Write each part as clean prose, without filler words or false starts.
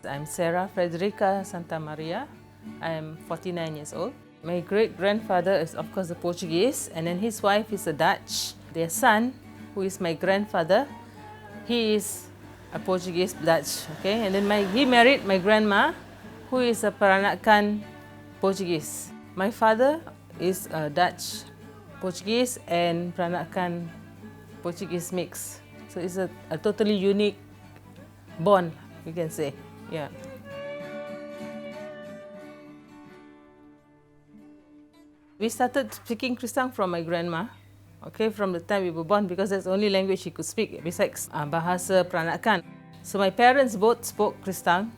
I'm Sarah Frederica Santa Maria. I'm 49 years old. My great-grandfather is, of course, the Portuguese, and then his wife is a Dutch. Their son, who is my grandfather, he is a Portuguese Dutch, okay? And then he married my grandma, who is a Peranakan Portuguese. My father is a Dutch Portuguese and Peranakan Portuguese mix. So it's a totally unique bond, you can say. Yeah. We started speaking Kristang from my grandma, okay, from the time we were born, because that's the only language she could speak besides Bahasa Peranakan. So my parents both spoke Kristang.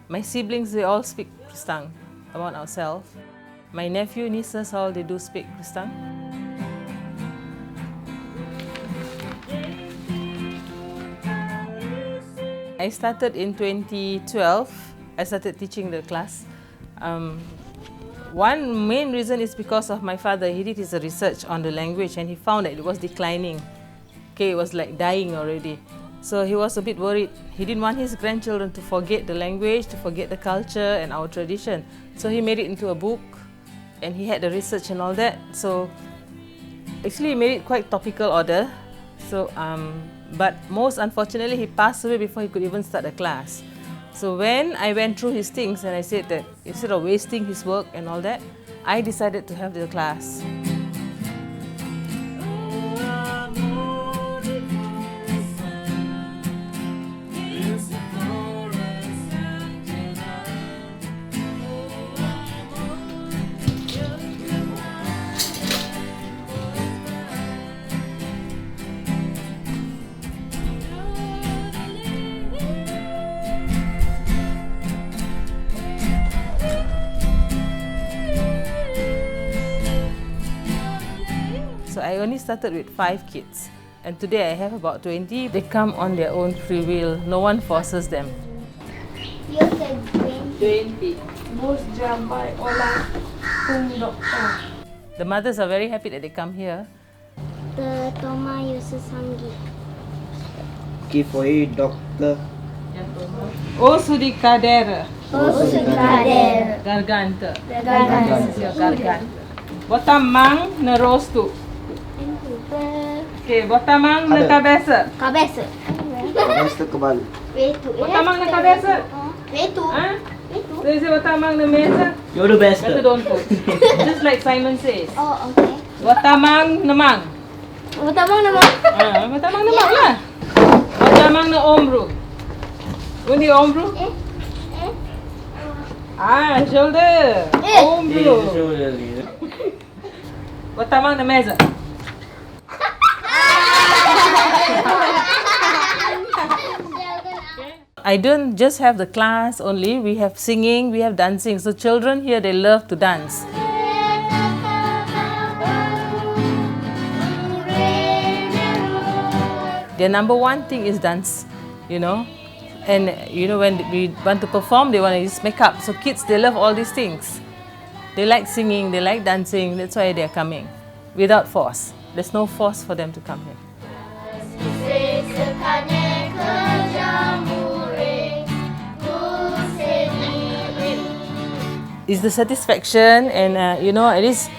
My siblings, they all speak Kristang among ourselves. My nephew, nieces, all they do speak Kristang. I started in 2012. I started teaching the class. One main reason is because of my father. He did his research on the language and he found that it was declining. Okay, it was like dying already. So he was a bit worried. He didn't want his grandchildren to forget the language, to forget the culture and our tradition. So he made it into a book and he had the research and all that. So actually he made it quite topical order. So, but most unfortunately, he passed away before he could even start a class. So when I went through his things and I said that instead of wasting his work and all that, I decided to have the class. So I only started with 5 kids, and today I have about 20. They come on their own free will. No one forces them. You said 20. Most jambai orang pun doktor. The mothers are very happy that they come here. The Toma Yususanggi. Kifoi doktor. Oh Sudikadera. Oh Sudikadera. Garganta. Garganta. Garganta. Botamang na rosto. Okay, botamang na cabeça. Cabeça. Cabeça kebal. Peito. Botamang na cabeça. Peito. Huh? So you say botamang na mesa? You're the best. Better don't put. Just like Simon says. Oh, okay. Botamang na mang. Botamang naman. Botamang na mang lah. Botamang na ombro. Undi ombro? Shoulder. Ombro. Botamang na mesa. I don't just have the class only, we have singing, we have dancing. So children here, they love to dance. Their number one thing is dance, you know. And you know, when we want to perform, they want to use makeup. So kids, they love all these things. They like singing, they like dancing, that's why they're coming. Without force. There's no force for them to come here. It's the satisfaction, and you know, at least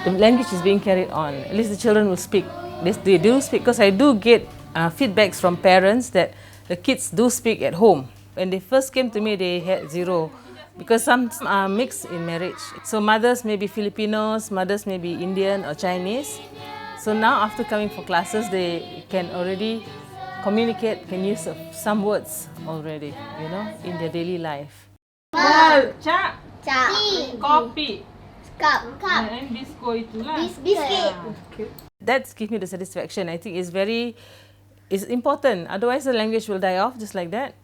the language is being carried on. At least the children will speak. They do speak, because I do get feedbacks from parents that the kids do speak at home. When they first came to me, they had 0, because some are mixed in marriage. So mothers may be Filipinos, mothers may be Indian or Chinese. So now after coming for classes, they can already communicate, can use some words already, you know, in their daily life. Cha. Kopi. Cup. And bisco itulah. Biscuit. That gives me the satisfaction. I think it's important. Otherwise the language will die off just like that.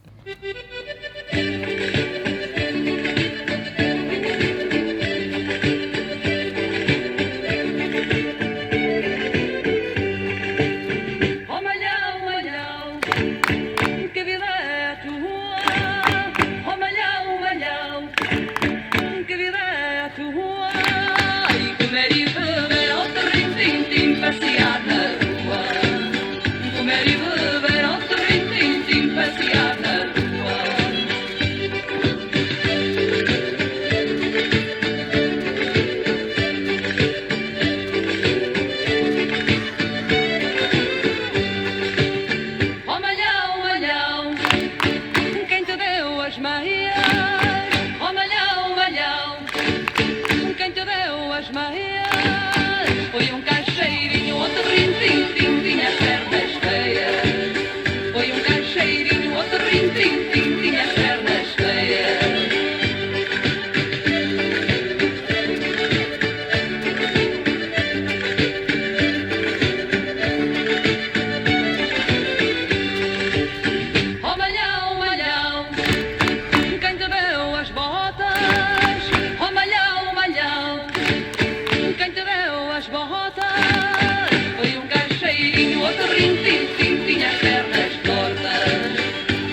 rim-tim-tim tinha as pernas tortas.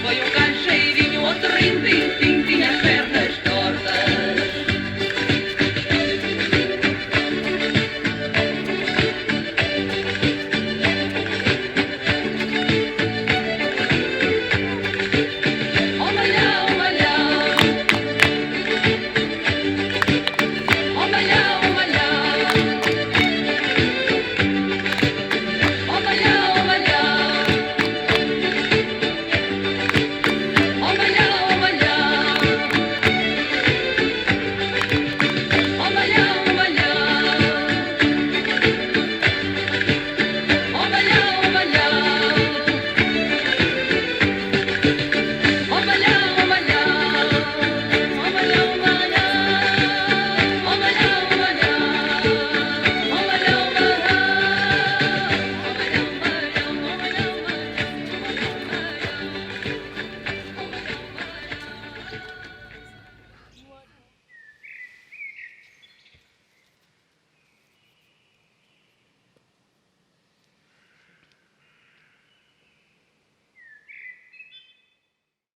Foi um cancheirinho, outro rim-tim-tim tinha as pernas tortas. Oh malhão, malhão. Oh malhão, malhão. Oh malhão, malhão. Oh malhão, malhão. Oh malhão, malhão. Oh malhão, malhão. Oh malhão, malhão. Oh malhão, malhão. Oh malhão, malhão. Oh malhão,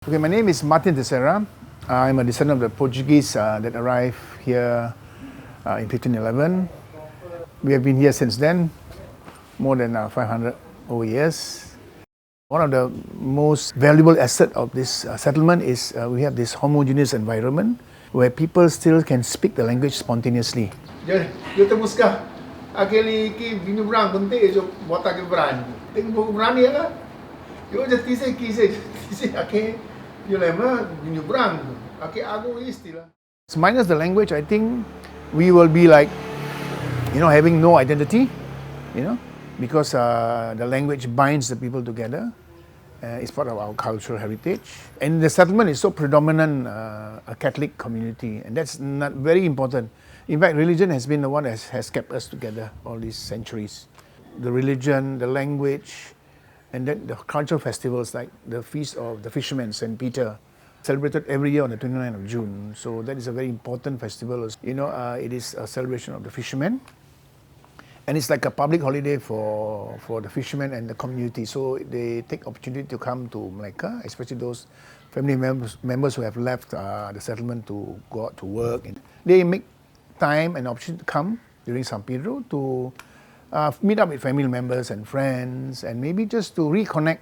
Okay, my name is Martin Teixeira. I'm a descendant of the Portuguese that arrived here in 1511. We have been here since then, more than 500 over years. One of the most valuable assets of this settlement is we have this homogeneous environment where people still can speak the language spontaneously. Yo te busca aquele que vinho branco, conte yo bota que branco. Tem pouco branco ya. Yo já disse aquele yo lema vinho branco. Aquele água istila. Minus the language, I think we will be like, having no identity, because the language binds the people together. It's part of our cultural heritage. And the settlement is so predominant a Catholic community, and that's not very important. In fact, religion has been the one that has kept us together all these centuries. The religion, the language, and then the cultural festivals like the Feast of the Fisherman, St. Peter, celebrated every year on the 29th of June. So that is a very important festival. It is a celebration of the fishermen. And it's like a public holiday for the fishermen and the community. So they take opportunity to come to Melaka, especially those family members who have left the settlement to go out to work. And they make time and opportunity to come during San Pedro to meet up with family members and friends, and maybe just to reconnect,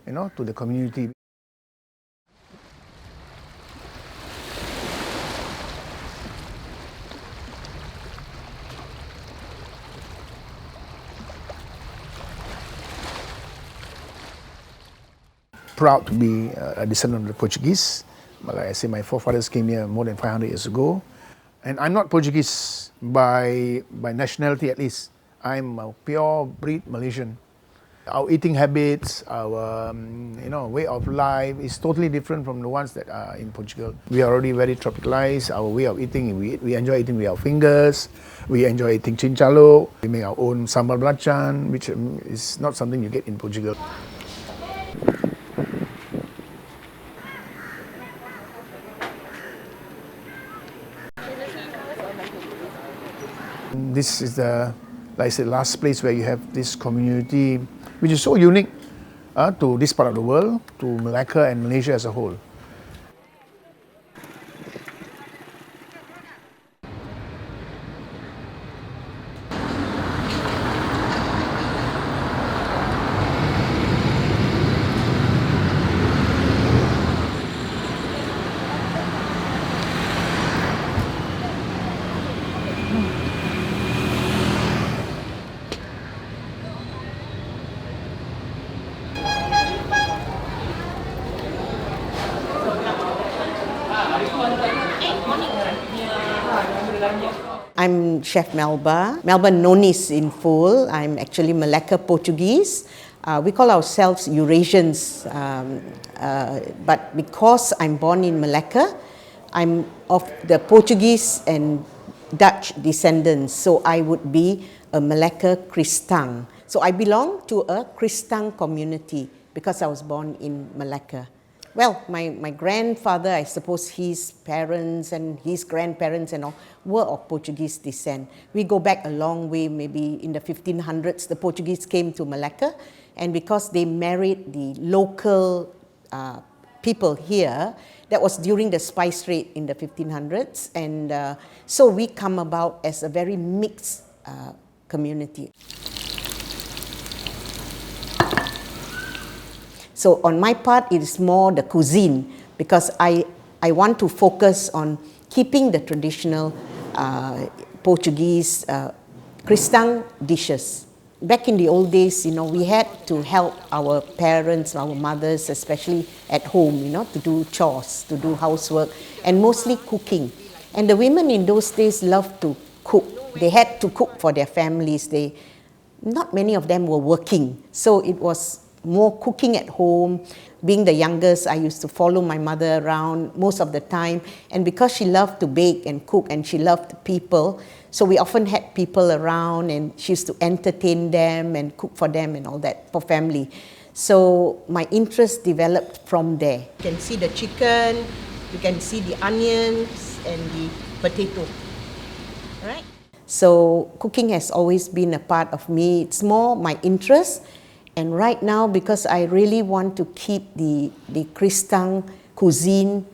to the community. Proud to be a descendant of the Portuguese. Like I say, my forefathers came here more than 500 years ago. And I'm not Portuguese by nationality at least. I'm a pure breed Malaysian. Our eating habits, our way of life is totally different from the ones that are in Portugal. We are already very tropicalized. Our way of eating, we enjoy eating with our fingers. We enjoy eating cincalo. We make our own sambal belacan, which is not something you get in Portugal. This is the, like I said, last place where you have this community, which is so unique to this part of the world, to Melaka and Malaysia as a whole. I'm Chef Melba. Melba Nonis in full. I'm actually Melaka Portuguese. We call ourselves Eurasians, but because I'm born in Melaka, I'm of the Portuguese and Dutch descendants, so I would be a Melaka Kristang. So I belong to a Kristang community because I was born in Melaka. Well, my grandfather, I suppose his parents and his grandparents and all were of Portuguese descent. We go back a long way, maybe in the 1500s, the Portuguese came to Malacca, and because they married the local people here, that was during the spice trade in the 1500s, and so we come about as a very mixed community. So on my part, it is more the cuisine, because I want to focus on keeping the traditional Portuguese Kristang dishes. Back in the old days, we had to help our parents, our mothers, especially at home, to do chores, to do housework, and mostly cooking. And the women in those days loved to cook. They had to cook for their families. Not many of them were working, so it was more cooking at home. Being the youngest, I used to follow my mother around most of the time, and because she loved to bake and cook and she loved people, so we often had people around, and she used to entertain them and cook for them and all that for family. So my interest developed from there. You can see the chicken, you can see the onions and the potato, right? So cooking has always been a part of me. It's more my interest. And right now, because I really want to keep the Kristang cuisine,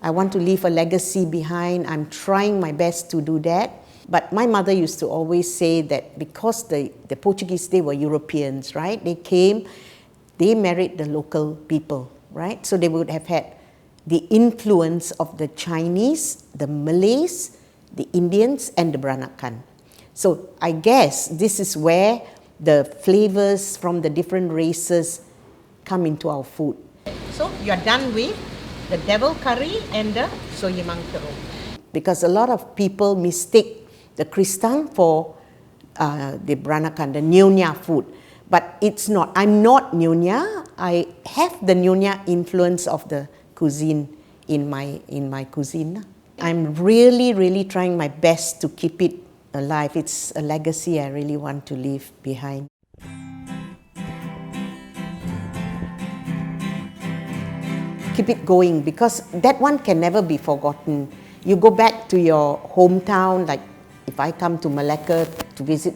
I want to leave a legacy behind. I'm trying my best to do that. But my mother used to always say that because the Portuguese, they were Europeans, right? They came, they married the local people, right? So they would have had the influence of the Chinese, the Malays, the Indians, and the Peranakan. So I guess this is where the flavors from the different races come into our food. So you're done with the devil curry and the soyemang terung. Because a lot of people mistake the Kristang for the Peranakan, the Nyonya food. But it's not. I'm not Nyonya. I have the Nyonya influence of the cuisine in my cuisine. I'm really trying my best to keep it alive. It's a legacy I really want to leave behind. Keep it going, because that one can never be forgotten. You go back to your hometown, like if I come to Malacca to visit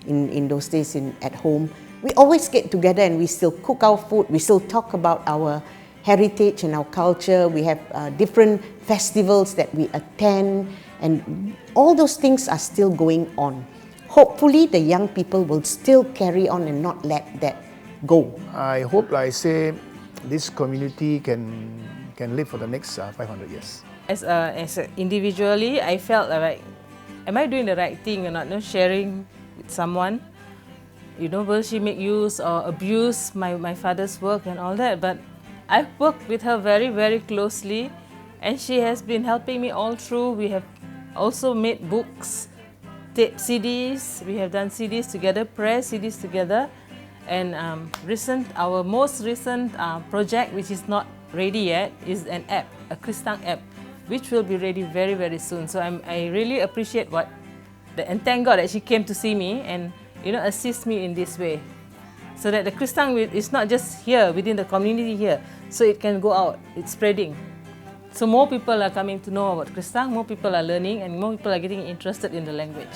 in those days at home, we always get together and we still cook our food, we still talk about our heritage and our culture. We have different festivals that we attend, and all those things are still going on. Hopefully the young people will still carry on and not let that go. I hope, like I say, this community can live for the next 500 years. As individually, I felt like, am I doing the right thing or not? Sharing with someone, will she make use or abuse my father's work and all that? But I've worked with her very closely, and she has been helping me all through. We have also made books, tape CDs. We have done CDs together, prayer CDs together. And our most recent project, which is not ready yet, is an app, a Kristang app, which will be ready very soon. So I really appreciate and thank God that she came to see me and assist me in this way, so that the Kristang is not just here within the community here, so it can go out, it's spreading. So more people are coming to know about Kristang, more people are learning, and more people are getting interested in the language.